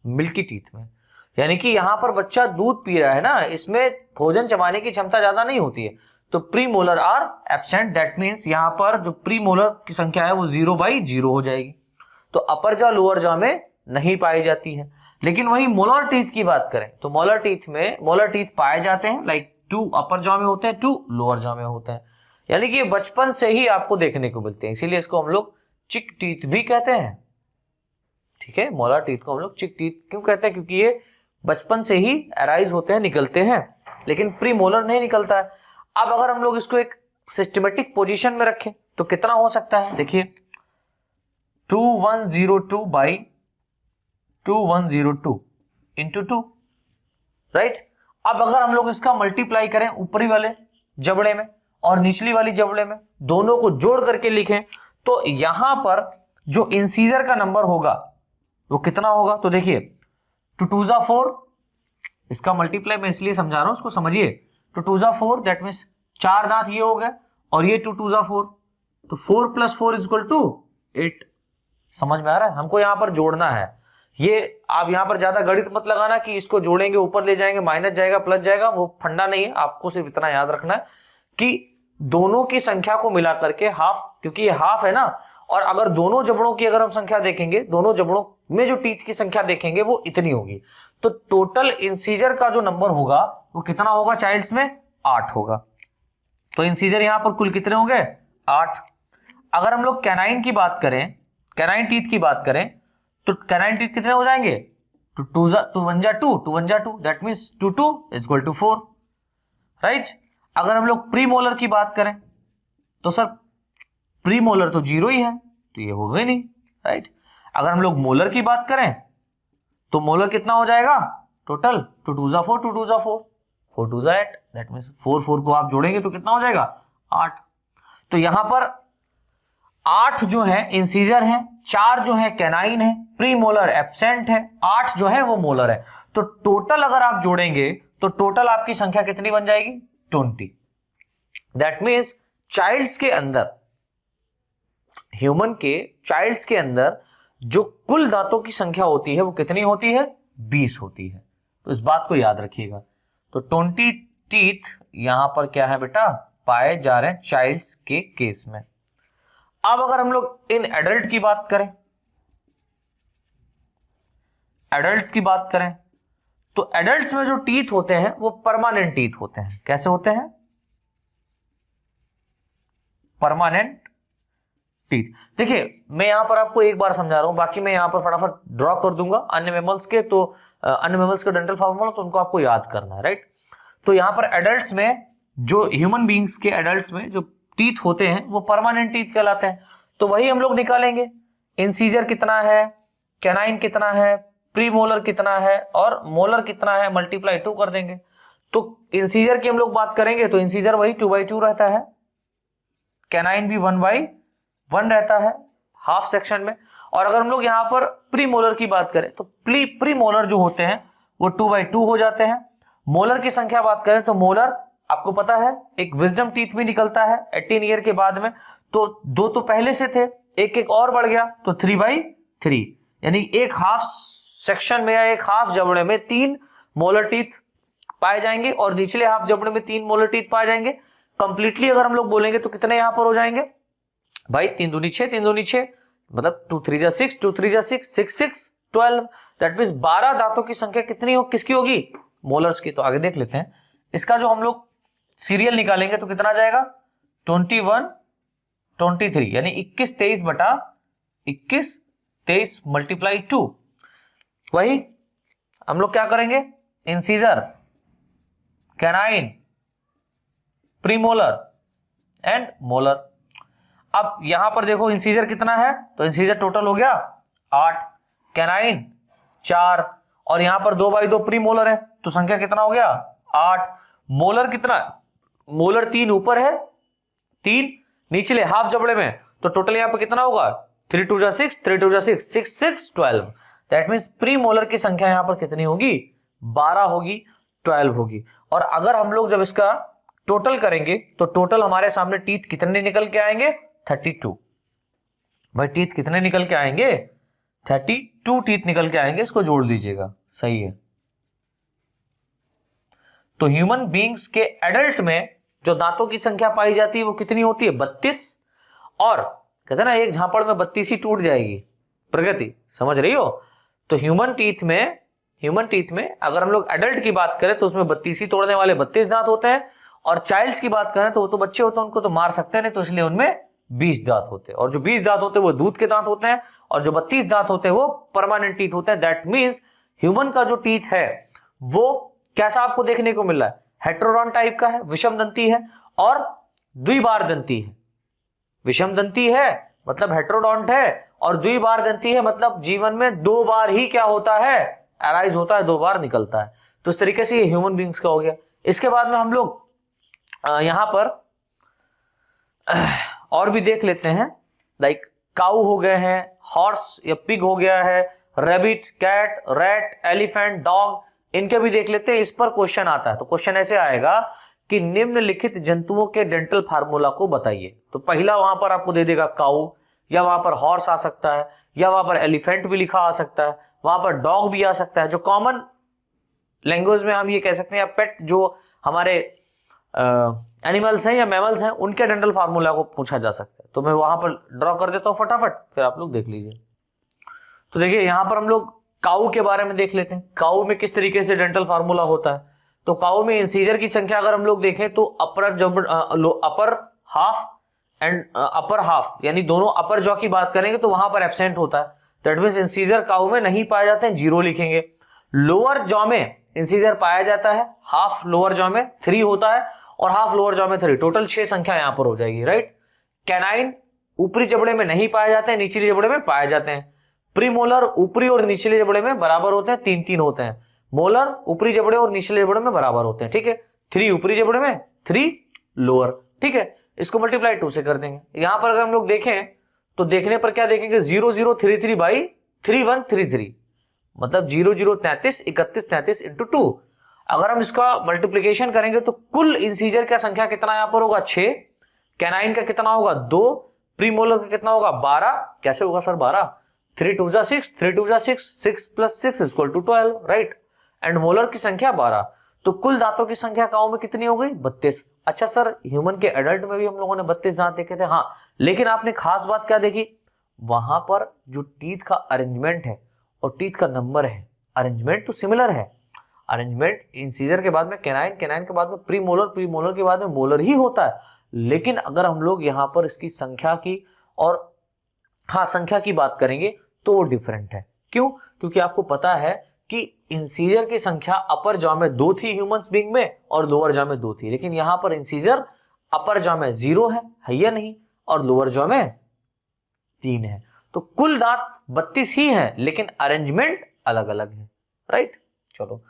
मिल्की टीथ में। यानी कि यहां पर बच्चा दूध पी रहा है ना, इसमें भोजन चबाने की क्षमता ज्यादा नहीं होती है, तो premolar are absent. That means यहां पर जो प्रीमोलर की संख्या है वो 0/0 हो जाएगी। तो अपर जॉ लोअर जॉ में नहीं पाई जाती है। लेकिन वही मोलर टीथ की बात करें तो मोलर टीथ में मोलर टीथ पाए जाते हैं, लाइक 2 अपर जॉ में होते हैं, 2 लोअर जॉ में होते हैं। यानी कि ये बचपन से ही आपको देखने को मिलते हैं, इसीलिए इसको हम लोग चिक टीथ भी कहते हैं। ठीक है, मोलर टीथ को हम लोग चिक टीथ क्यों कहते हैं, क्योंकि ये बचपन से ही अराइज होते हैं, निकलते हैं, लेकिन प्री मोलर नहीं निकलता है। अब अगर हम लोग इसको एक सिस्टमेटिक पोजीशन में रखें तो कितना हो सकता है, देखिए 2102/2102 इंटू 2, राइट। अब अगर हम लोग इसका मल्टीप्लाई करें ऊपरी वाले जबड़े में और निचली वाली जबड़े में, दोनों को जोड़ करके लिखें, तो यहां पर जो इंसीजर का नंबर होगा वो कितना होगा। तो देखिए 2 2 जा 4, इसका मल्टीप्लाई मैं इसलिए समझा रहा हूं, उसको समझिए। 2 2 जा 4, दैट मीन्स 4 दांत ये हो गए, और ये 2 2 जा 4, तो 4 + 4 = 8। समझ में आ रहा है, हमको यहां पर जोड़ना है। ये आप यहां पर ज्यादा गणित मत लगाना कि इसको जोड़ेंगे ऊपर ले जाएंगे माइनस जाएगा प्लस जाएगा, वो फंडा नहीं है। आपको सिर्फ इतना याद रखना है कि दोनों की संख्या को मिला करके हाफ, क्योंकि ये हाफ है ना, और अगर दोनों जबड़ों की अगर हम संख्या देखेंगे, दोनों जबड़ों में जो टीथ की संख्या देखेंगे वो इतनी होगी। तो टोटल इंसीजर का जो नंबर होगा वो कितना होगा, चाइल्ड्स में 8 होगा। तो इंसीजर यहां पर कुल कितने होंगे, 8। अगर हम लोग कैनाइन की बात करें, कैनाइन टीथ की बात करें, तो कैनाइन टीथ कितने हो जाएंगे, 2 1 जा 2, 2 1 जा 2, दैट मींस 2 2 = 4, राइट। अगर हम लोग प्रीमोलर की बात करें तो सर प्रीमोलर तो 0 ही है, तो ये हो गए नहीं, राइट। अगर हम लोग मोलर की बात करें तो मोलर कितना हो जाएगा टोटल, 2 2 जा 4, 2 2 जा 4, 4 2 जा 8, दैट मींस 4 4 को आप जोड़ेंगे तो कितना हो जाएगा, 8। तो यहां पर 8 जो है इंसीजर है, 4 जो है कैनाइन है, प्रीमोलर एब्सेंट है, 8 जो है वो मोलर है। तो टोटल अगर आप जोड़ेंगे तो टोटल आपकी संख्या कितनी बन जाएगी, 20। दैट मींस चाइल्ड्स के अंदर, ह्यूमन के चाइल्ड्स के अंदर जो कुल दांतों की संख्या होती है वो कितनी होती है, 20 होती है। तो इस बात को याद रखिएगा। तो 20 टीथ यहां पर क्या है बेटा, पाए जा रहे हैं चाइल्ड्स के केस में। अब अगर हम लोग इन एडल्ट की बात करें, एडल्ट्स की बात करें तो एडल्ट्स में जो टीथ होते हैं वो परमानेंट टीथ होते हैं। कैसे होते हैं, परमानेंट टीथ। देखिए मैं यहां पर आपको एक बार समझा रहा हूं, बाकी मैं यहां पर फटाफट ड्रॉ कर दूंगा अन्य मैमल्स के, तो अन्य मैमल्स का डेंटल फार्मूला तो उनको आपको याद करना है, राइट। तो यहां पर एडल्ट्स में जो ह्यूमन बींग्स के एडल्ट्स में जो टीथ होते हैं वो परमानेंट टीथ कहलाते हैं। तो वही हम लोग निकालेंगे, इंसीजर कितना है, कैनाइन कितना है, प्रीमोलर कितना है और मोलर कितना है, मल्टीप्लाई 2 कर देंगे। तो इंसीजर की हम लोग बात करेंगे तो इंसीजर वही 2/2 रहता है, कैनाइन भी 1/1 रहता है हाफ सेक्शन में। और अगर हम लोग यहाँ पर प्रीमोलर की बात करें तो प्रीमोलर जो होते हैं वो 2/2 हो जाते हैं। मोलर की संख्या बात करें तो मोलर आपको पता है एक विजडम टीथ भी निकलता है 18 ईयर के बाद में, तो 2 तो पहले से थे, एक और बढ़ गया तो 3/3, यानी एक हाफ सेक्शन में या एक हाफ जबड़े में 3 मोलर टीथ पाए जाएंगे और निचले हाफ जबड़े में 3 मोलर टीथ पाए जाएंगे। कंप्लीटली अगर हम लोग बोलेंगे तो कितने यहां पर हो जाएंगे भाई, 3 दूनी 6, 3 दूनी 6, मतलब 2 3 6, 2 3 6, 6 6 12, दैट मींस 12 दांतों की संख्या कितनी हो, किसकी होगी, मोलर्स की। तो आगे देख लेते हैं इसका जो हम लोग सीरियल निकालेंगे तो कितना जाएगा 21 23, यानी 21 23 बटा 21 23 मल्टीप्लाई 2। वही हम लोग क्या करेंगे, incisor, canine, premolar and molar. अब यहां पर देखो इंसीजर कितना है, तो इंसीजर टोटल हो गया 8, कैनाइन 4 और यहां पर 2/2 प्रीमोलर है तो संख्या कितना हो गया 8। मोलर कितना, मोलर 3 ऊपर है, 3 निचले हाफ जबड़े में, तो टोटल यहां पर कितना होगा 3 2 6, 3 2 6, 6 6 12, दैट मींस प्रीमोलर की संख्या यहां पर कितनी होगी 12 होगी, 12 होगी। और अगर हम लोग जब इसका टोटल करेंगे तो टोटल हमारे सामने टीथ कितने निकल के आएंगे 32। भाई टीथ कितने निकल के आएंगे 32 टीथ निकल के आएंगे, इसको जोड़ दीजिएगा, सही है। तो ह्यूमन बींग्स के एडल्ट में जो दांतों की संख्या पाई जाती है वो कितनी होती है 32, और कहते हैं ना एक झापड़ में 32 ही टूट जाएगी प्रगति, समझ रही हो। तो ह्यूमन टीथ में अगर हम लोग एडल्ट की बात करें तो उसमें 32 ही तोड़ने वाले 32 दांत होते हैं, और चाइल्ड्स की बात करें तो वो तो बच्चे होते हैं, उनको तो मार सकते नहीं, तो इसलिए उनमें 20 दांत होते हैं। और जो 20 दांत होते हैं वो दूध के दांत होते हैं, और जो 32 दांत होते हैं वो परमानेंट टीथ होते हैं। दैट मींस ह्यूमन का जो टीथ है वो कैसा आपको देखने को मिल रहा है, हेट्रोडॉन टाइप का है, विषम दंती है और द्विबार दंती है। विषम दंती है मतलब हेट्रोडॉन्ट है, और द्विबार दंती है मतलब जीवन में 2 बार ही क्या होता है अराइज होता है, 2 बार निकलता है। तो इस तरीके से ये ह्यूमन बींग्स का हो गया। इसके बाद में हम लोग यहां पर और भी देख लेते हैं, लाइक काऊ हो गए हैं, हॉर्स या पिग हो गया है, rabbit, cat, rat, elephant, dog, इनके भी देख लेते हैं। इस पर क्वेश्चन आता है तो क्वेश्चन ऐसे आएगा कि निम्नलिखित जंतुओं के डेंटल फार्मूला को बताइए। तो पहला वहां पर आपको दे देगा काऊ, या वहां पर हॉर्स आ सकता है, या वहां पर एलिफेंट भी लिखा आ सकता है, वहां पर डॉग भी आ सकता है। जो कॉमन लैंग्वेज में हम ये कह सकते हैं, या पेट जो हमारे एनिमल्स हैं या मैमल्स हैं उनके डेंटल फार्मूला को पूछा जा सकता है। तो मैं वहां पर ड्रॉ कर देता हूं फटाफट, फिर आप लोग देख लीजिए। तो देखिए यहां पर हम लोग काऊ के बारे में देख लेते हैं, काऊ में किस तरीके से डेंटल फार्मूला होता है। तो काऊ में इंसीजर की संख्या अगर हम लोग देखें तो upper half and upper half, यानी दोनों अपर जॉ की बात करेंगे तो वहां पर एब्सेंट होता है, दैट मींस इंसीजर काऊ में नहीं पाए जाते हैं, 0 लिखेंगे। लोअर जॉ में इंसीजर पाया जाता है, हाफ लोअर जॉ में 3 होता है और हाफ लोअर जॉ में 3, टोटल 6 संख्या यहां पर हो जाएगी, राइट। कैनाइन ऊपरी जबड़े में नहीं पाए जाते हैं, निचली जबड़े में पाए जाते हैं। प्रीमोलर ऊपरी और निचले जबड़े में बराबर होते हैं, 3 होते हैं। मोलर ऊपरी जबड़े और निचले जबड़े में बराबर होते हैं, ठीक है। 3 ऊपरी जबड़े में, 3 लोअर, ठीक है। इसको मल्टीप्लाई 2 से कर देंगे। यहां पर अगर हम लोग देखें तो देखने पर क्या देखेंगे 0 0 3 3 बाई 3 1 3 3, मतलब 0 0 33 31 33 इंटू 2। अगर हम इसका मल्टीप्लीकेशन करेंगे तो कुल इंसीजर का संख्या कितना यहां पर होगा 6, कैनाइन का कितना होगा 2, प्रीमोलर का कितना होगा 12, कैसे होगा सर 12, 3 2 6, 3 2 6, 6 + 6 = 12, राइट। एंड मोलर की संख्या 12। तो कुल दांतों की संख्या काऊ में कितनी हो गई 32। अच्छा सर ह्यूमन के एडल्ट में भी हम लोगों ने 32 दांत देखे थे, हाँ, लेकिन आपने खास बात क्या देखी, वहां पर जो टीथ का अरेंजमेंट है और टीथ का नंबर है, अरेंजमेंट तो सिमिलर है। अरेंजमेंट इंसीजर के बाद में कैनाइन, कैनाइन के बाद में प्रीमोलर, प्रीमोलर के बाद में मोलर ही होता है। लेकिन अगर हम लोग यहां पर इसकी संख्या की और संख्या की बात करेंगे तो वो डिफरेंट है। क्यों? क्योंकि आपको पता है कि इंसीजर की संख्या अपर जॉ में 2 थी ह्यूमंस बीइंग में और लोअर जॉ में 2 थी, लेकिन यहां पर इंसीजर अपर जॉ में 0 है या नहीं, और लोअर जॉ में 3 है। तो कुल दांत 32 ही है, लेकिन अरेंजमेंट अलग अलग है, राइट। चलो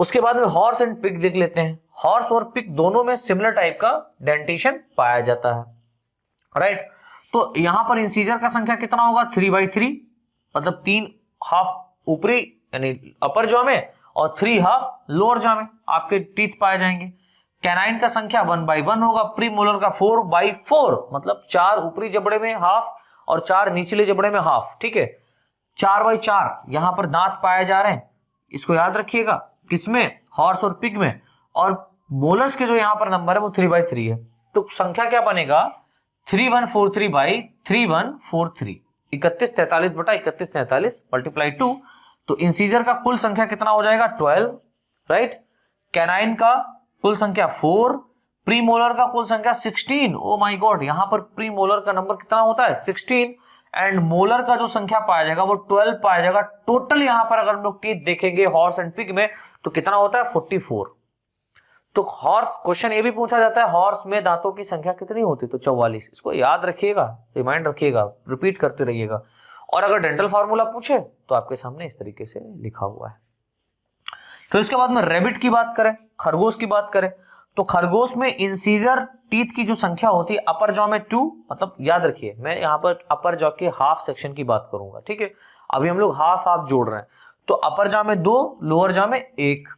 उसके बाद में हॉर्स एंड पिग देख लेते हैं। हॉर्स और पिग दोनों में सिमिलर टाइप का डेंटेशन पाया जाता है, राइट। तो यहां पर इंसीजर का संख्या कितना होगा 3/3, मतलब 3 हाफ ऊपरी यानी अपर जॉ में और 3 हाफ लोअर जॉ में आपके टीथ पाए जाएंगे। कैनाइन का संख्या 1/1 होगा, प्री मोलर का 4/4, मतलब 4 ऊपरी जबड़े में हाफ और 4 निचले जबड़े में हाफ, ठीक है। 4/4 यहां पर दांत पाए जा रहे हैं, इसको याद रखिएगा, किसमें, हॉर्स और पिग में। और मोलर्स के जो यहां पर नंबर है वो 3/3 है, तो संख्या क्या बनेगा 3143/3143, 3143/3143 मल्टीप्लाई 2। तो इंसीजर का कुल संख्या कितना हो जाएगा 12, राइट। कैनाइन का कुल संख्या 4, प्रीमोलर का कुल संख्या 16। ओ माय गॉड, यहां पर प्रीमोलर का नंबर कितना होता है 16, एंड मोलर का जो संख्या पाया जाएगा वो 12 पाया जाएगा। टोटल यहां पर अगर हम लोग टीथ देखेंगे हॉर्स एंड पिग में तो कितना होता है 44। तो हॉर्स, क्वेश्चन ये भी पूछा जाता है हॉर्स में दांतों की संख्या कितनी होती है, तो 44। इसको याद रखिएगा, रिमाइंड रखिएगा, रिपीट करते रहिएगा। और अगर डेंटल फार्मूला पूछे तो आपके सामने इस तरीके से लिखा हुआ है। फिर उसके बाद में रैबिट की बात करें, खरगोश की बात करें, तो खरगोश में इंसीजर टीथ की जो संख्या होती है अपर जॉ में 2, मतलब याद रखिए मैं यहाँ पर अपर जॉ के हाफ सेक्शन की बात करूंगा, ठीक है। अभी हम लोग हाफ हाफ जोड़ रहे हैं, तो अपर जॉ में 2, लोअर जॉ में 1।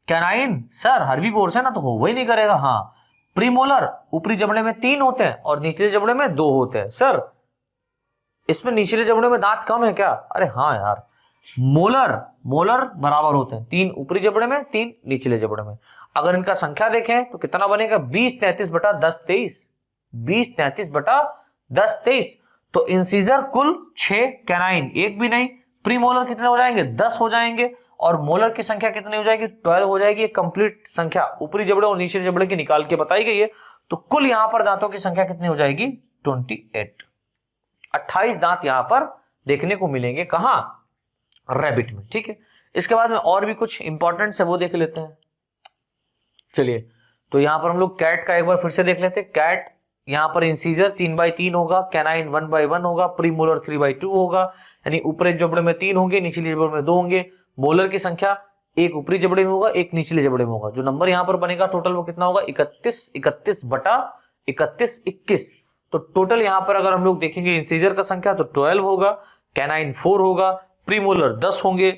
कैनाइन सर हर्बीवोर्स है ना, तो हो वही नहीं करेगा, हाँ। प्रीमोलर ऊपरी जबड़े में 3 होते हैं और निचले जबड़े में 2 होते हैं। सर इसमें निचले जबड़े में दांत कम है क्या, अरे हाँ यार। मोलर बराबर होते हैं, 3 ऊपरी जबड़े में 3 निचले जबड़े में। अगर इनका संख्या देखें तो कितना बनेगा 20-33/10-23, 20-33/10-23। तो इंसीजर कुल 6, कैनाइन 1 भी नहीं, प्रीमोलर कितने हो जाएंगे 10 हो जाएंगे, और मोलर की संख्या कितनी हो जाएगी 12 हो जाएगी। कंप्लीट संख्या ऊपरी जबड़े और निचले जबड़े की निकाल के बताई गई है। तो कुल यहां पर दांतों की संख्या कितनी हो जाएगी 28, 28 दांत यहां पर देखने को मिलेंगे, कहां रैबिट में, ठीक है। इसके बाद में और भी कुछ इंपॉर्टेंट है वो देख लेते हैं। चलिए तो यहां पर हम लोग कैट का एक बार फिर से देख लेते हैं। कैट यहां पर इंसीजर 3/3 होगा, कैनाइन 1/1 होगा, प्रीमोलर 3/2 होगा, यानी ऊपरी जबड़े में 3 होंगे, निचले जबड़े में 2 होंगे। मोलर की संख्या 1 ऊपरी जबड़े में होगा, 1 निचले जबड़े में होगा। जो नंबर यहां पर बनेगा टोटल वो कितना होगा 31/31/21। तो टोटल यहां पर अगर हम लोग देखेंगे इंसीजर का संख्या तो 12 होगा, कैनाइन 4 होगा, प्रीमोलर 10 होंगे,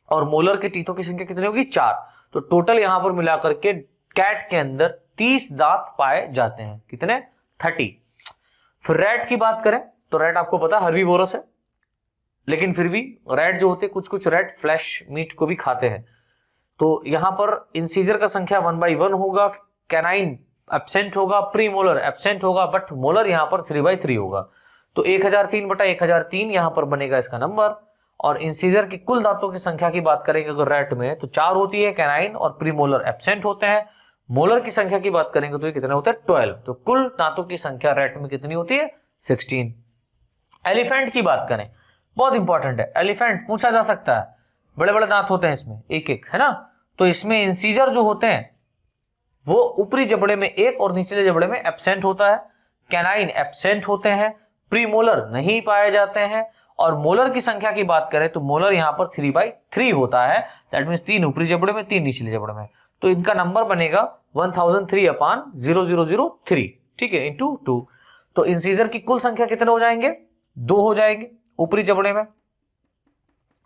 और मोलर के टीथों की संख्या कितनी होगी 4। तो टोटल यहां पर मिलाकर के कैट के अंदर 30 दांत पाए जाते हैं, कितने 30। फिर रैट की बात करें तो रैट आपको पता हर्बीवोरस है, लेकिन फिर भी रैट जो होते हैं कुछ रैट फ्लैश मीट को भी खाते हैं। तो यहां पर इंसीजर का संख्या 1/1 होगा, कैनाइन एब्सेंट होगा, प्री मोलर एब्सेंट होगा, बट मोलर यहां पर 3/3 होगा। तो 1003/1003 यहां पर बनेगा इसका नंबर। और इंसीजर की कुल दांतों की संख्या की बात करेंगे अगर रैट में तो 4 होती है, कैनाइन और प्रीमोलर एब्सेंट होते हैं। मोलर की संख्या की बात करेंगे तो ये कितने होते हैं 12। तो कुल दांतों की संख्या रैट में कितनी होती है 16। एलिफेंट की बात करें, बहुत इंपॉर्टेंट है, एलिफेंट पूछा जा सकता है, बड़े बड़े दांत होते हैं इसमें, एक एक, है ना। तो इसमें इंसीजर जो होते हैं वो ऊपरी जबड़े में 1 और निचले जबड़े में एब्सेंट होता है। कैनाइन एब्सेंट होते हैं, प्रीमोलर नहीं पाए जाते हैं। और मोलर की संख्या की बात करें तो मोलर यहां पर 3/3 होता है, दैट मींस 3 ऊपरी जबड़े में 3 निचले जबड़े में। तो इनका नंबर बनेगा 1003/0003, ठीक है, इंटू 2। तो इंसीजर की कुल संख्या कितने हो जाएंगे 2 हो जाएंगे ऊपरी जबड़े में।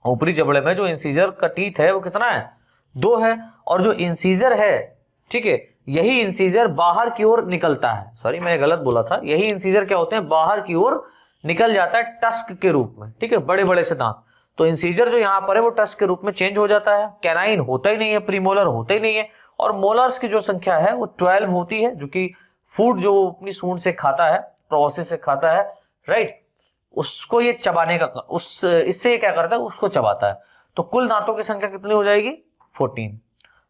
ऊपरी जबड़े में जो इंसीजर का टीथ है वो कितना है 2 है। और जो इंसीजर है, ठीक है, यही इंसीजर बाहर की ओर निकलता है, सॉरी मैंने गलत बोला था, यही इंसीजर क्या होते हैं बाहर की ओर निकल जाता है टस्क के रूप में, ठीक है, बड़े बड़े से दांत। तो इंसीजर जो यहां पर है वो टस्क के रूप में चेंज हो जाता है। कैनाइन होता ही नहीं है, प्रीमोलर होता ही नहीं है, और मोलर्स की जो संख्या है वो 12 होती है, जो कि फूड जो अपनी सूंड से खाता है, प्रोसेस से खाता है, राइट, उसको ये चबाने का इससे ये क्या करता है उसको चबाता है। तो कुल दांतों की संख्या कितनी हो जाएगी 14।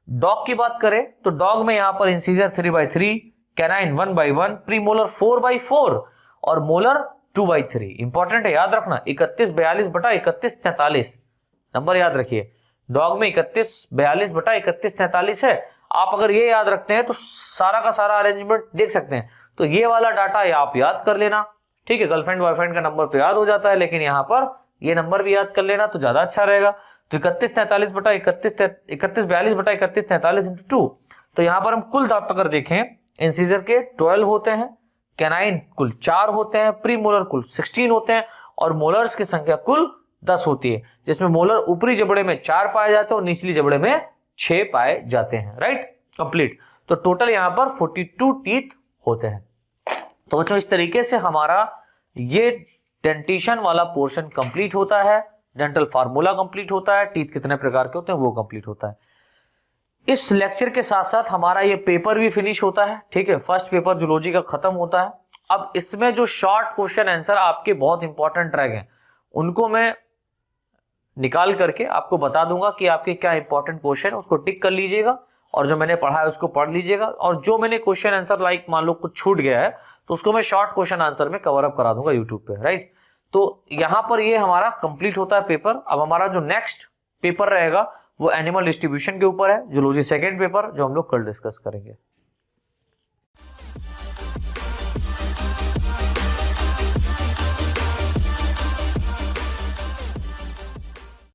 डॉग की बात करें तो डॉग में यहां पर इंसीजर 3/3, कैनाइन 1/1, प्रीमोलर 4/4 और मोलर 2/3। इंपॉर्टेंट है, याद रखना 31/42/3143, नंबर याद रखिए, डॉग में 31 42 बटा 31 43 है। आप अगर ये याद रखते हैं तो सारा का सारा अरेंजमेंट देख सकते हैं। तो ये वाला डाटा आप याद कर लेना, ठीक है। गर्लफ्रेंड बॉयफ्रेंड का नंबर तो याद हो जाता है, लेकिन यहाँ पर ये नंबर भी याद कर लेना तो ज्यादा अच्छा रहेगा। तो 31 43 बटा 31 42 बटा 31 43 इंटू 2। तो यहाँ पर हम कुल दांत अगर देखें, इंसीजर के 12 होते हैं, कैनाइन कुल 4 होते हैं, प्री मोलर कुल 16 होते हैं, और मोलर्स की संख्या कुल 10 होती है, जिसमें मोलर ऊपरी जबड़े में 4 पाए जाते हैं और निचली जबड़े में 6 पाए जाते हैं। Right, complete. तो टोटल यहाँ पर 42 टीथ होते हैं। तो बच्चों इस तरीके से हमारा ये डेंटिशन वाला पोर्शन कंप्लीट होता है, डेंटल फार्मूला कंप्लीट होता है, टीथ कितने प्रकार के होते हैं वो कंप्लीट होता है। इस लेक्चर के साथ साथ हमारा ये पेपर भी फिनिश होता है, ठीक है। फर्स्ट पेपर जूलॉजी का खत्म होता है। अब इसमें जो शॉर्ट क्वेश्चन आंसर आपके बहुत इंपॉर्टेंट रह गए, उनको मैं निकाल करके आपको बता दूंगा कि आपके क्या इंपॉर्टेंट क्वेश्चन है, उसको टिक कर लीजिएगा, और जो मैंने पढ़ा है उसको पढ़ लीजिएगा। और जो मैंने क्वेश्चन आंसर लाइक मान लो कुछ छूट गया है तो उसको मैं शॉर्ट क्वेश्चन आंसर में कवर अप करा दूंगा यूट्यूब पे। राइट, तो यहां पर ये हमारा कंप्लीट होता है पेपर। अब हमारा जो नेक्स्ट पेपर रहेगा वो एनिमल डिस्ट्रीब्यूशन के ऊपर है, जूलॉजी सेकंड पेपर, जो हम लोग कल डिस्कस करेंगे।